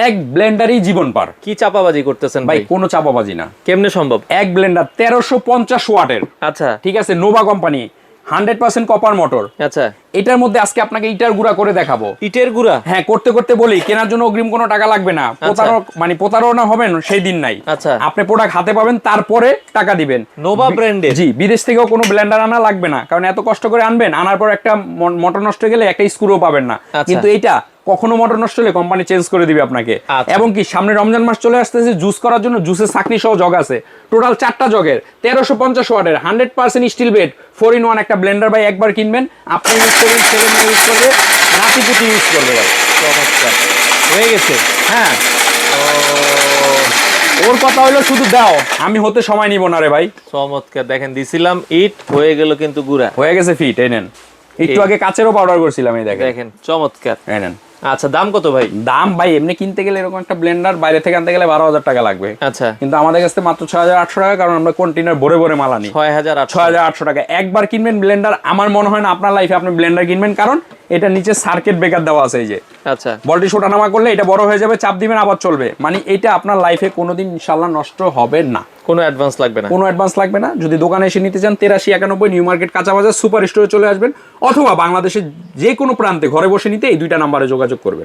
এক ব্লেন্ডারই জীবন পার। কি চাপাবাজি করতেছেন ভাই ভাই? কোনো চাপাবাজি না। কেমনে সম্ভব? এক ব্লেন্ডার 1350 ওয়াটের, আচ্ছা ঠিক আছে, নোভা কোম্পানি, 100% কপার মোটর। আচ্ছা, এটার মধ্যে আজকে আপনাকে ইটার গুঁড়া করে দেখাবো। ইটের গুড়া? হ্যাঁ, করতে করতে বলি, কেনার জন্য অগ্রিম কোনো টাকা লাগবে না। প্রতারণা হবেন সেই দিন নাই। আচ্ছা, আপনি প্রোডাক্ট হাতে পাবেন, তারপরে টাকা দিবেন। নোভা ব্র্যান্ডের? জি, বিদেশ থেকেও কোনো ব্লেন্ডার আনা লাগবে না, কারণ এত কষ্ট করে আনবেন, আনার পর একটা মোটর নষ্ট হয়ে গেলে একটা স্ক্রুও পাবেন না। আচ্ছা। কিন্তু এইটা কখনো মোটর নষ্ট হলে কোম্পানি চেঞ্জ করে দিবে আপনাকে। আচ্ছা। এবং কি সামনে রমজান মাস চলে আসতেছে, জুস করার জন্য জুসের চাকরি সহ জগ আছে, টোটাল 4টা জগের, 1350 ওয়াটের, 100% স্টিল বেড, 4-in-1 একটা ব্লেন্ডার ভাই একবার কিনবেন, আপনি ইউজ করবেন, ছেলে মেয়ে ইউজ করবে, নাতিপুতি ইউজ করবে ভাই। চমৎকার হয়ে গেছে। হ্যাঁ, ওর কথা হলো শুধু দাও, আমি হতে সময় নিব না রে ভাই। চমৎকার, দেখেন দিছিলাম ইট, হয়ে গেল কিন্তু গুড়া। হয়ে গেছে ফিট। এই নেন, একটু আগে কাচেরও পাউডার করছিলাম, এই দেখেন। দেখেন চমৎকার। এই নেন। আচ্ছা, দাম কত ভাই? দাম ভাই এমনি কিনতে গেলে এরকম একটা ব্লেন্ডার বাইরে থেকে আনতে গেলে 12,000 টাকা লাগবে। আচ্ছা, কিন্তু আমাদের কাছে মাত্র 6,800 টাকা, কারণ আমরা কন্টেনার ভরে ভরে মাল আনি। 6,800 টাকা একবার কিনবেন ব্লেন্ডার। আমার মনে হয় না আপনার লাইফে আপনি ব্লেন্ডার কিনবেন, কারণ এটা নিচে সার্কিট ব্রেকার দেওয়া আছে, এই যে আচ্ছা, ভোল্টেজ ওঠানামা করলে এটা বড় হয়ে যাবে, চাপ দিবেন আবার চলবে। মানে এটা আপনার লাইফে কোনোদিন ইনশাআল্লাহ নষ্ট হবে না। কোনো অ্যাডভান্স লাগবে না? কোনো অ্যাডভান্স লাগবে না। যদি দোকানে এসে নিতে চান 8391 নিউ মার্কেট কাঁচা বাজার সুপার স্টোরে চলে আসবেন, অথবা বাংলাদেশের যে কোনো প্রান্তে ঘরে বসে নিতে এই 2টা নাম্বারে যোগাযোগ করবেন।